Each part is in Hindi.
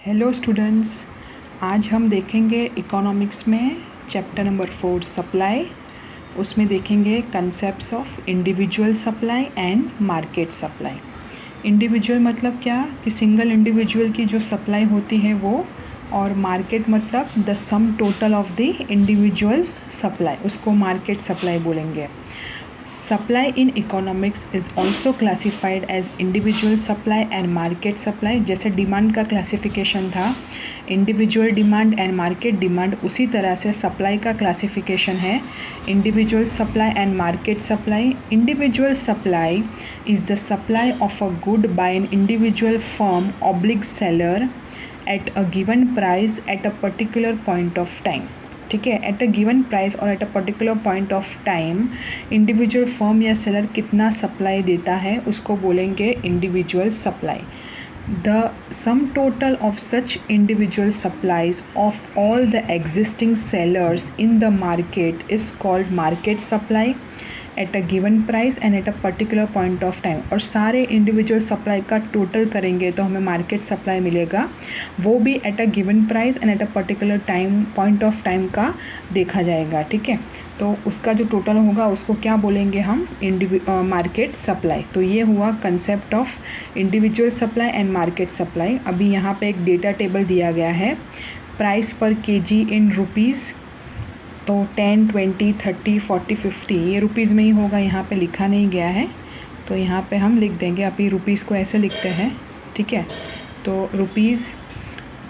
हेलो स्टूडेंट्स, आज हम देखेंगे इकोनॉमिक्स में चैप्टर नंबर 4 सप्लाई। उसमें देखेंगे concepts of individual supply and market supply. Individual मतलब क्या कि सिंगल इंडिविजुअल की जो सप्लाई होती है वो, और मार्केट मतलब the sum total of the individuals supply, उसको मार्केट सप्लाई बोलेंगे। Supply in economics is also classified as individual supply and market supply. जैसे डिमांड का क्लासिफिकेशन था individual demand and market demand, उसी तरह से सप्लाई का क्लासिफिकेशन है individual supply and market supply. Individual supply is the supply of a good by an individual firm oblique seller at a given price at a particular point of time. ठीक है, एट अ गिवन प्राइस और eight a particular point of time individual firm या सेलर कितना सप्लाई देता है उसको बोलेंगे individual supply. The sum total of such individual supplies of all the existing sellers in the market is called market supply eight a given price and eight a particular point of time. और सारे इंडिविजुअल सप्लाई का टोटल करेंगे तो हमें मार्केट सप्लाई मिलेगा, वो भी eight a given price and eight a particular time point of time का देखा जाएगा। ठीक है, तो उसका जो टोटल होगा उसको क्या बोलेंगे हम, मार्केट सप्लाई। तो ये हुआ concept of individual supply and market supply. अभी यहाँ पे एक डेटा टेबल दिया गया है, प्राइस पर केजी इन रुपीज़, तो 10, 20, 30, 40, 50 ये रुपीज़ में ही होगा, यहाँ पे लिखा नहीं गया है तो यहाँ पे हम लिख देंगे। अभी रुपीज़ को ऐसे लिखते हैं। ठीक है, तो rupees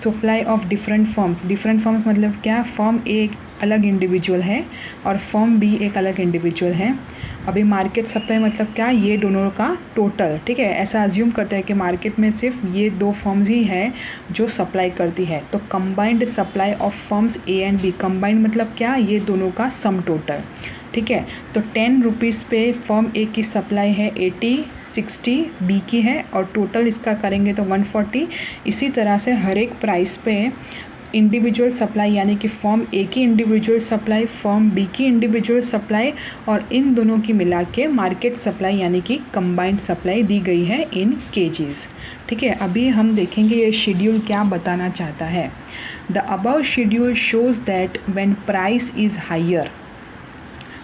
supply of different firms. Different firms मतलब क्या, फर्म ए एक अलग इंडिविजुअल है और फर्म बी एक अलग इंडिविजुअल है। अभी मार्केट सप्लाई मतलब क्या, ये दोनों का टोटल। ठीक है, ऐसा अज्यूम करते हैं कि मार्केट में सिर्फ ये दो फर्म्स ही हैं जो सप्लाई करती है, तो combined supply of firms A and B. Combined मतलब क्या, ये दोनों का सम टोटल। ठीक है, तो 10 रुपीज़ पे फर्म ए की सप्लाई है 80, 60 बी की है और टोटल इसका करेंगे तो 140। इसी तरह से हर एक प्राइस पे इंडिविजुअल सप्लाई यानी कि फर्म ए की इंडिविजुअल सप्लाई, फर्म बी की इंडिविजुअल सप्लाई और इन दोनों की मिला के मार्केट सप्लाई यानी कि कंबाइंड सप्लाई दी गई है इन केजीज़। ठीक है, अभी हम देखेंगे ये शेड्यूल क्या बताना चाहता है। The above schedule shows that when price is higher,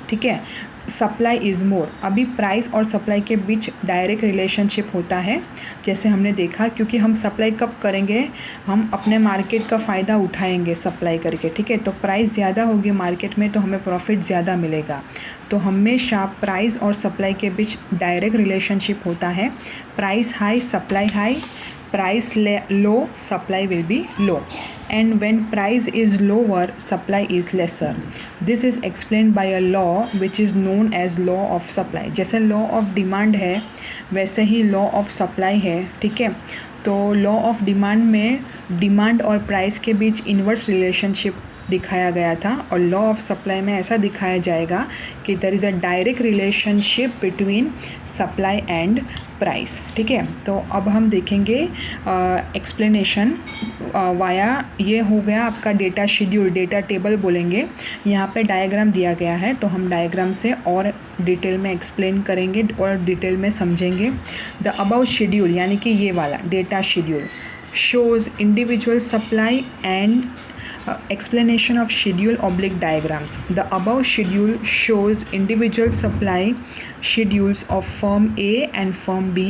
ठीक है, सप्लाई इज़ मोर। अभी प्राइस और सप्लाई के बीच डायरेक्ट रिलेशनशिप होता है, जैसे हमने देखा, क्योंकि हम सप्लाई कब करेंगे, हम अपने मार्केट का फ़ायदा उठाएंगे सप्लाई करके। ठीक है, तो प्राइस ज़्यादा होगी मार्केट में तो हमें प्रॉफिट ज़्यादा मिलेगा। तो हमेशा प्राइस और सप्लाई के बीच डायरेक्ट रिलेशनशिप होता है। Price high, supply high, price low, supply will be low, and when price is lower, supply is lesser. This is explained by a law which is known as law of supply. जैसे law of demand है वैसे ही law of supply है। ठीक है, तो law of demand में डिमांड और प्राइस के बीच इन्वर्स रिलेशनशिप दिखाया गया था, और लॉ ऑफ सप्लाई में ऐसा दिखाया जाएगा कि there is a direct relationship between supply and price. ठीक है, तो अब हम देखेंगे एक्सप्लेनेशन वाया, ये हो गया आपका डेटा शेड्यूल, डेटा टेबल बोलेंगे। यहाँ पे डायग्राम दिया गया है तो हम डायग्राम से और डिटेल में एक्सप्लेन करेंगे और डिटेल में समझेंगे। द अबव शेड्यूल यानी कि ये वाला data schedule shows individual supply and explanation of schedule oblique diagrams. The above schedule shows individual supply schedules of firm A and firm B,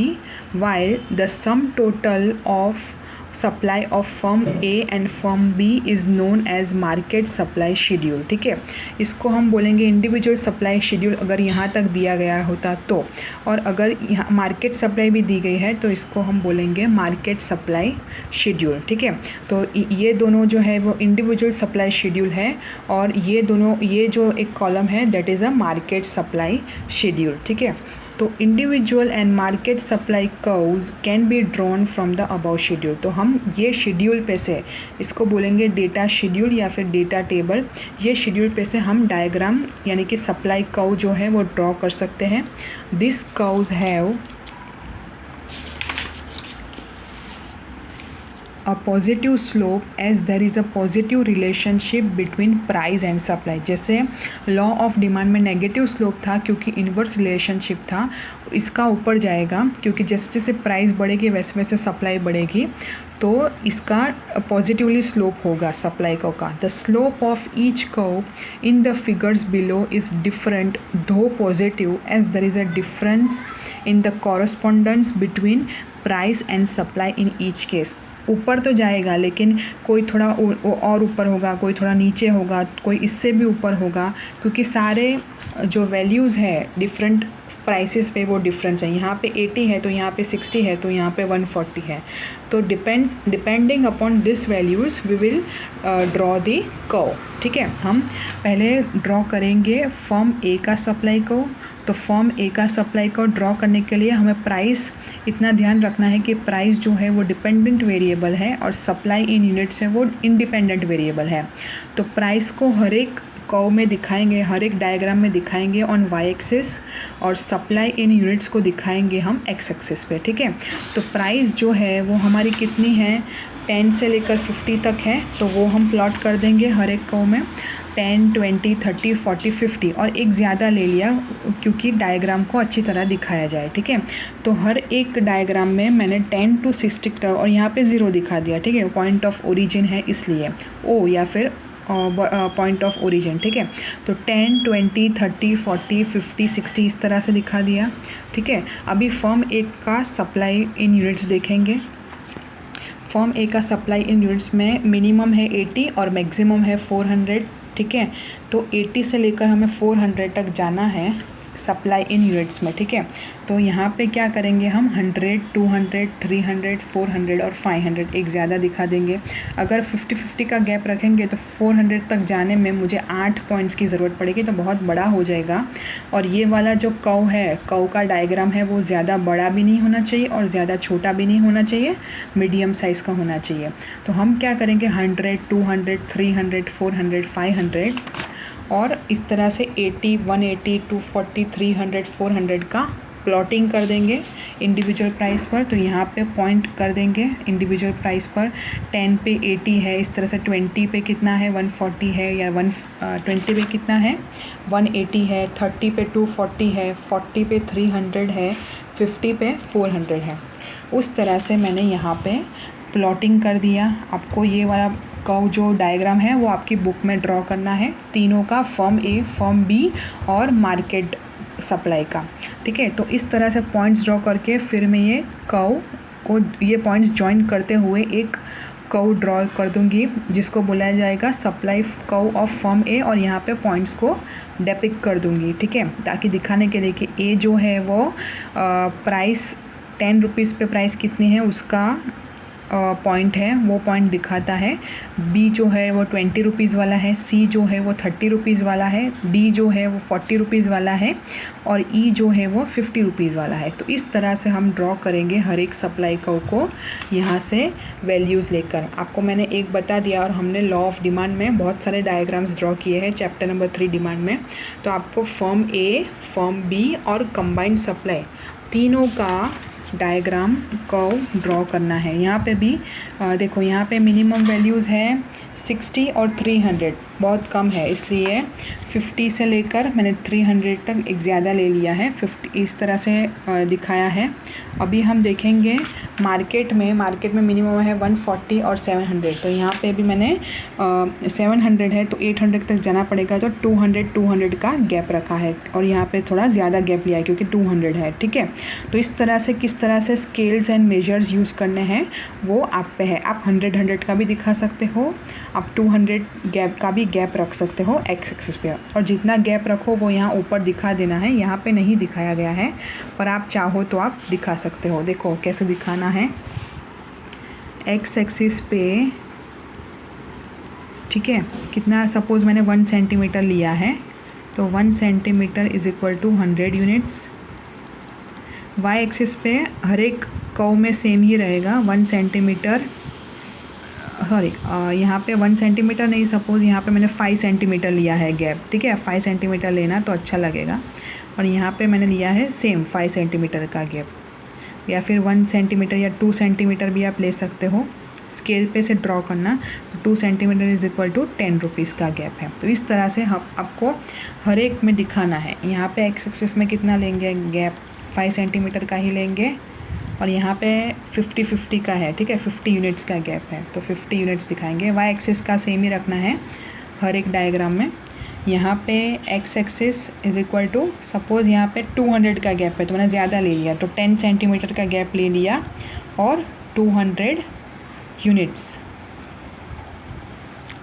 while the sum total of supply of firm A and firm B is known as market supply schedule. ठीक है, इसको हम बोलेंगे इंडिविजुअल सप्लाई शेड्यूल अगर यहाँ तक दिया गया होता तो, और अगर यहाँ मार्केट सप्लाई भी दी गई है तो इसको हम बोलेंगे मार्केट सप्लाई शेड्यूल। ठीक है, तो ये दोनों जो है वो इंडिविजुअल सप्लाई शेड्यूल है, और ये दोनों, ये जो एक कॉलम है that is a market supply schedule. ठीक है, तो individual and market supply curves can be drawn from the above schedule. तो हम ये शेड्यूल पे से, इसको बोलेंगे डेटा शेड्यूल या फिर डेटा टेबल, ये शेड्यूल पे से हम डायग्राम यानी कि सप्लाई कर्व जो है वो ड्रॉ कर सकते हैं। This curves have a positive slope as there is a positive relationship between price and supply. जैसे लॉ ऑफ डिमांड में नेगेटिव स्लोप था क्योंकि इन्वर्स रिलेशनशिप था, इसका ऊपर जाएगा क्योंकि जैसे जैसे प्राइस बढ़ेगी वैसे वैसे सप्लाई बढ़ेगी, तो इसका पॉजिटिवली स्लोप होगा सप्लाई कर्व का। The slope of each curve in the figures below is different though positive as there is a difference in the correspondence between price and supply in each case. ऊपर तो जाएगा लेकिन कोई थोड़ा और ऊपर होगा, कोई थोड़ा नीचे होगा, कोई इससे भी ऊपर होगा, क्योंकि सारे जो वैल्यूज़ है डिफरेंट प्राइसेस पे वो डिफरेंस है। यहाँ पे 80 है तो यहाँ पे 60 है तो यहाँ पे 140 है। तो depending upon this values we will draw the curve. ठीक है, हम पहले ड्रॉ करेंगे फर्म ए का सप्लाई कर्व। तो फर्म ए का सप्लाई कर्व ड्रॉ करने के लिए हमें प्राइस इतना ध्यान रखना है कि प्राइस जो है वो डिपेंडेंट वेरिएबल है और सप्लाई इन यूनिट्स है वो इंडिपेंडेंट वेरिएबल है। तो प्राइस को हर एक कर्व में दिखाएंगे, हर एक डायग्राम में दिखाएंगे ऑन वाई एक्सिस, और सप्लाई इन यूनिट्स को दिखाएंगे हम एक्स एक्सिस पे। ठीक है, तो प्राइस जो है वो हमारी कितनी है, 10 से लेकर 50 तक है, तो वो हम प्लॉट कर देंगे हर एक कर्व में 10, 20, 30, 40, 50, और एक ज़्यादा ले लिया क्योंकि डायग्राम को अच्छी तरह दिखाया जाए। ठीक है, तो हर एक डायग्राम में मैंने 10 to 60 तक और यहाँ पे 0 दिखा दिया। ठीक है, पॉइंट ऑफ ओरिजिन है इसलिए ओ या फिर पॉइंट ऑफ ओरिजिन। ठीक है, तो 10, 20, 30, 40, 50, 60 इस तरह से दिखा दिया। ठीक है, अभी फर्म ए का सप्लाई इन यूनिट्स देखेंगे। फर्म ए का सप्लाई इन यूनिट्स में मिनिमम है 80 और मैक्सिमम है 400। ठीक है, तो 80 से लेकर हमें 400 तक जाना है सप्लाई इन यूनिट्स में। ठीक है, तो यहाँ पे क्या करेंगे हम 100, 200, 300, 400 और 500 एक ज़्यादा दिखा देंगे। अगर 50-50 का गैप रखेंगे तो 400 तक जाने में मुझे 8 पॉइंट्स की ज़रूरत पड़ेगी, तो बहुत बड़ा हो जाएगा। और ये वाला जो कर्व है, कर्व का डायग्राम है, वो ज़्यादा बड़ा भी नहीं होना चाहिए और ज़्यादा छोटा भी नहीं होना चाहिए, मीडियम साइज़ का होना चाहिए। तो हम क्या करेंगे 100, 200, 300, 400, 500 और इस तरह से 80, 180, 240, 300, 400 का प्लॉटिंग कर देंगे इंडिविजुअल प्राइस पर। तो यहाँ पे पॉइंट कर देंगे इंडिविजुअल प्राइस पर। 10 पे 80 है, इस तरह से 20 पे कितना है 140 है, या 120 पे कितना है 180 है, 30 पे 240 है, 40 पे 300 है, 50 पे 400 है। उस तरह से मैंने यहाँ पे प्लॉटिंग कर दिया। आपको ये वाला कर्व जो डायग्राम है वो आपकी बुक में ड्रॉ करना है, तीनों का, फर्म ए, फर्म बी और मार्केट सप्लाई का। ठीक है, तो इस तरह से पॉइंट्स ड्रॉ करके फिर मैं ये कर्व को, ये पॉइंट्स जॉइन करते हुए एक कर्व ड्रॉ कर दूंगी जिसको बोला जाएगा सप्लाई कर्व ऑफ फर्म ए, और यहाँ पे पॉइंट्स को डिपिक्ट कर दूंगी। ठीक है, ताकि दिखाने के लिए कि ए जो है वो प्राइस 10 रुपीज़ पे प्राइस कितनी है उसका पॉइंट है, वो पॉइंट दिखाता है। बी जो है वो 20 रुपीज़ वाला है, सी जो है वो 30 रुपीज़ वाला है, डी जो है वो 40 रुपीज़ वाला है, और ई जो है वो 50 रुपीज़ वाला है। तो इस तरह से हम ड्रॉ करेंगे हर एक सप्लाई कर्व को यहाँ से वैल्यूज़ लेकर। आपको मैंने एक बता दिया, और हमने लॉ ऑफ डिमांड में बहुत सारे डायग्राम्स ड्रॉ किए हैं चैप्टर नंबर 3 डिमांड में। तो आपको फर्म ए, फर्म बी और कंबाइंड सप्लाई तीनों का डायग्राम कर्व ड्रॉ करना है। यहाँ पे भी देखो, यहाँ पे मिनिमम वैल्यूज़ है 60 और 300, बहुत कम है, इसलिए 50 से लेकर मैंने 300 तक एक ज़्यादा ले लिया है। 50 इस तरह से दिखाया है। अभी हम देखेंगे मार्केट में मिनिमम है 140 और 700। तो यहाँ पे भी मैंने 700 है तो 800 तक जाना पड़ेगा, तो 200 का गैप रखा है, और यहाँ पे थोड़ा ज़्यादा गैप लिया है क्योंकि 200 है। ठीक है, तो इस तरह से किस तरह से स्केल्स एंड मेजर्स यूज़ करने हैं वो आप पे है। आप 100 का भी दिखा सकते हो, आप 200 गैप का भी गैप रख सकते हो एक्स एक्सिस पे, और जितना गैप रखो वो यहाँ ऊपर दिखा देना है। यहाँ पे नहीं दिखाया गया है, पर आप चाहो तो आप दिखा सकते हो। देखो कैसे दिखाना है एक्स एक्सिस पे। ठीक है, कितना, सपोज़ मैंने 1 सेंटीमीटर लिया है, तो 1 centimetre is equal to 100 units. Y axis पे हर एक कर्व में सेम ही रहेगा, 1 सेंटीमीटर, सॉरी यहाँ पे 1 सेंटीमीटर नहीं, सपोज़ यहाँ पे मैंने 5 सेंटीमीटर लिया है गैप। ठीक है, 5 सेंटीमीटर लेना तो अच्छा लगेगा, और यहाँ पे मैंने लिया है सेम 5 सेंटीमीटर का गैप, या फिर 1 सेंटीमीटर या 2 सेंटीमीटर भी आप ले सकते हो। स्केल पे से ड्रॉ करना, तो 2 centimetre is equal to 10 rupees का गैप है। तो इस तरह से हम आपको हर एक में दिखाना है। यहाँ पे एक्स एक्सिस में कितना लेंगे गैप, 5 सेंटीमीटर का ही लेंगे, और यहाँ पे 50-50 का है, ठीक है, 50 यूनिट्स का गैप है, तो 50 यूनिट्स दिखाएंगे। वाई एक्सिस का सेम ही रखना है हर एक डायग्राम में। यहाँ पे X axis is equal to, suppose यहाँ पे 200 का गैप है, तो मैंने ज़्यादा ले लिया, तो 10 सेंटीमीटर का गैप ले लिया और 200 यूनिट्स,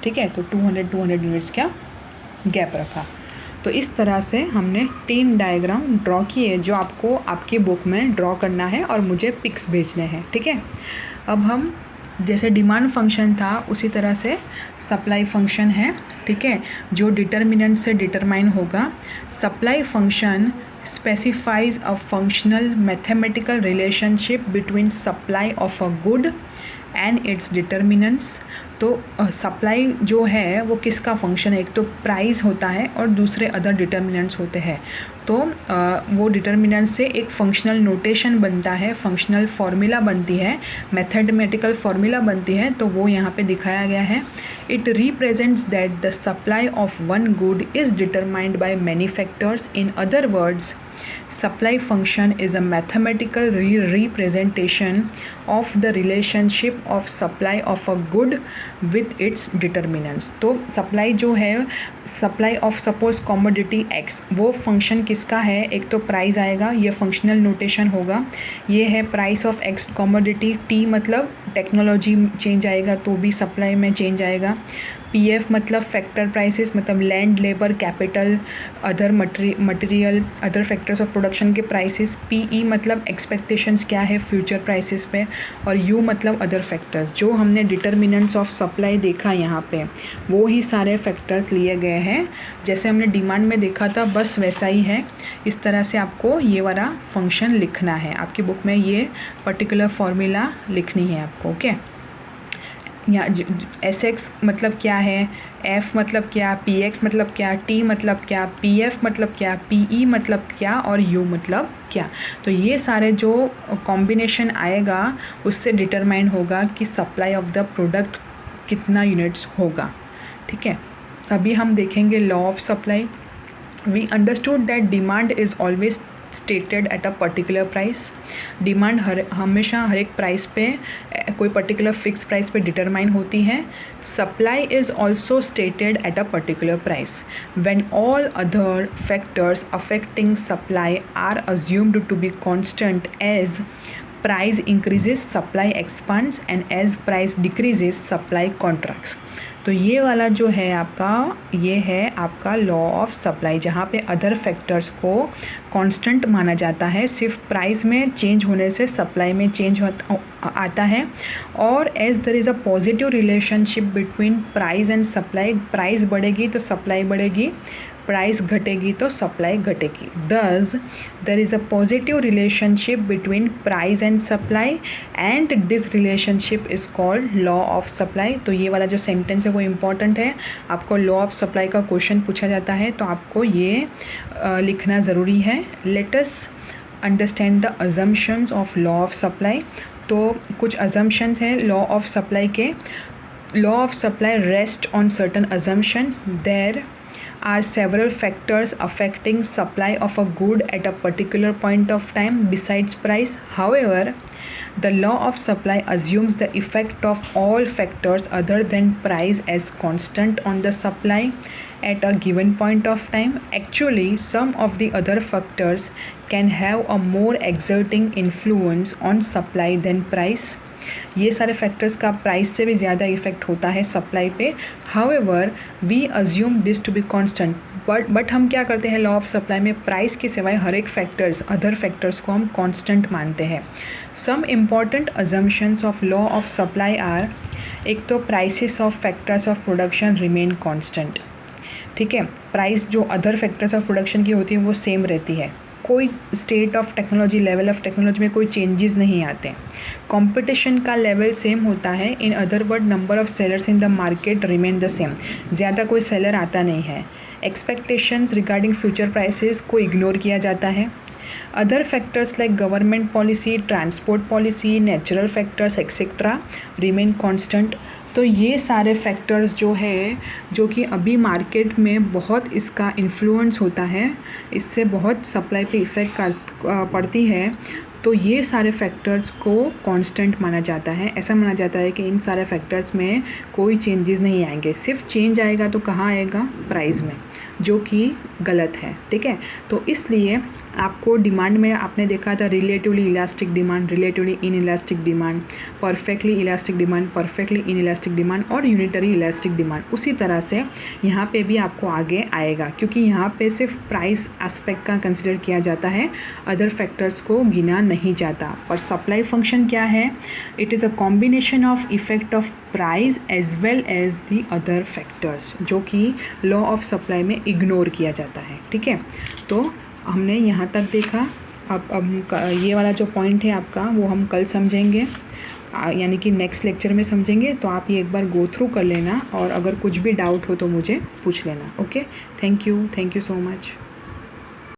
ठीक है, तो 200 यूनिट्स का गैप रखा। तो इस तरह से हमने 3 डायग्राम ड्रॉ किए जो आपको आपकी बुक में ड्रॉ करना है और मुझे पिक्स भेजने हैं, ठीक है। अब हम जैसे डिमांड फंक्शन था उसी तरह से सप्लाई फंक्शन है, ठीक है, जो डिटर्मिनेंट से डिटरमाइन होगा। Supply function specifies a functional mathematical relationship between supply of a good and its determinants। तो सप्लाई जो है वो किसका फंक्शन है, एक तो प्राइस होता है और दूसरे अदर डिटर्मिनेंट्स होते हैं। तो वो डिटर्मिनेंट से एक फंक्शनल नोटेशन बनता है, फंक्शनल फार्मूला बनती है, मैथमेटिकल फार्मूला बनती है, तो वो यहाँ पे दिखाया गया है। It represents that the supply of one good is determined by many factors. In other words, supply function is a mathematical representation of the relationship of supply of a good with its determinants। तो supply जो है, supply of suppose commodity x, वो function किसका है, एक तो price आएगा, ये functional notation होगा, ये है price of x commodity, t मतलब टेक्नोलॉजी चेंज आएगा तो भी सप्लाई में चेंज आएगा, पीएफ मतलब फैक्टर प्राइसेस, मतलब land, labour, capital, other material, other factors of production के प्राइसेस, पीई मतलब एक्सपेक्टेशंस क्या है फ्यूचर प्राइसेस पे, और यू मतलब अदर फैक्टर्स। जो हमने डिटर्मिनेंट्स ऑफ सप्लाई देखा यहाँ पे, वो ही सारे फैक्टर्स लिए गए हैं, जैसे हमने डिमांड में देखा था बस वैसा ही है। इस तरह से आपको ये वाला फंक्शन लिखना है, आपकी बुक में ये पर्टिकुलर फार्मूला लिखनी है आपको, ओके। या एस एक्स मतलब क्या है, एफ मतलब क्या, पी एक्स मतलब क्या, टी मतलब क्या, पी एफ मतलब क्या, पी ई मतलब क्या और यू मतलब क्या। तो ये सारे जो कॉम्बिनेशन आएगा उससे डिटरमाइन होगा कि सप्लाई ऑफ द प्रोडक्ट कितना यूनिट्स होगा, ठीक है। अभी हम देखेंगे law of supply. We understood that demand is always stated at a particular price. Demand हमेशा हर एक प्राइस पे, कोई पर्टिकुलर फिक्स प्राइस पे डिटरमाइन होती है। Supply is also stated at a particular price when all other factors affecting supply are assumed to be constant. As price increases supply expands and as price decreases supply contracts. तो ये वाला जो है आपका, ये है आपका लॉ ऑफ सप्लाई, जहाँ पे अदर फैक्टर्स को कांस्टेंट माना जाता है, सिर्फ प्राइस में चेंज होने से सप्लाई में चेंज आता है। और as there is a positive relationship between price and supply, price बढ़ेगी तो सप्लाई बढ़ेगी, प्राइस घटेगी तो सप्लाई घटेगी। Thus there is a positive relationship between price and supply and this relationship is called law of supply. तो ये वाला जो सेंटेंस है वो इम्पॉर्टेंट है, आपको लॉ ऑफ सप्लाई का क्वेश्चन पूछा जाता है तो आपको ये लिखना ज़रूरी है। Let us understand the assumptions of law of supply. तो कुछ अजम्पशंस हैं लॉ ऑफ सप्लाई के। Law of supply rest on certain assumptions. There are several factors affecting supply of a good at a particular point of time besides price. However, the law of supply assumes the effect of all factors other than price as constant on the supply at a given point of time. Actually, some of the other factors can have a more exerting influence on supply than price. ये सारे फैक्टर्स का प्राइस से भी ज़्यादा इफेक्ट होता है सप्लाई पे। However we assume this to be constant, but हम क्या करते हैं लॉ ऑफ सप्लाई में, प्राइस के सिवाय हर एक फैक्टर्स, अदर फैक्टर्स को हम कांस्टेंट मानते हैं। Some important assumptions of law of supply are, एक तो prices of factors of production remain constant, ठीक है। प्राइस जो अदर फैक्टर्स ऑफ प्रोडक्शन की होती है वो सेम रहती है, कोई state of technology, level of technology में कोई चेंजेस नहीं आते। कंपटीशन का लेवल सेम होता है। In other word, number of sellers in the market remain the same, ज़्यादा कोई सेलर आता नहीं है। एक्सपेक्टेशंस रिगार्डिंग फ्यूचर प्राइसेस को इग्नोर किया जाता है। Other factors like government policy, transport policy, natural factors etcetera remain constant. तो ये सारे फैक्टर्स जो है, जो कि अभी मार्केट में बहुत इसका इन्फ्लुएंस होता है, इससे बहुत सप्लाई पे इफ़ेक्ट पड़ती है, तो ये सारे फैक्टर्स को कांस्टेंट माना जाता है। ऐसा माना जाता है कि इन सारे फैक्टर्स में कोई चेंजेस नहीं आएंगे, सिर्फ चेंज आएगा तो कहाँ आएगा, प्राइस में, जो कि गलत है। ठीक है, तो इसलिए आपको डिमांड में आपने देखा था relatively elastic demand, relatively in elastic demand, perfectly elastic demand, perfectly in elastic demand और यूनिटरी इलास्टिक डिमांड। उसी तरह से यहाँ पे भी आपको आगे आएगा, क्योंकि यहाँ पे सिर्फ प्राइस एस्पेक्ट का कंसिडर किया जाता है, अदर फैक्टर्स को गिना नहीं जाता। पर सप्लाई फंक्शन क्या है, it is a combination of effect of price as well as the other factors, जो कि लॉ ऑफ सप्लाई में इग्नोर किया जाता है। ठीक है, तो हमने यहाँ तक देखा। अब ये वाला जो पॉइंट है आपका, वो हम कल समझेंगे, यानी कि नेक्स्ट लेक्चर में समझेंगे। तो आप ये एक बार गो थ्रू कर लेना, और अगर कुछ भी डाउट हो तो मुझे पूछ लेना। Okay, thank you so much.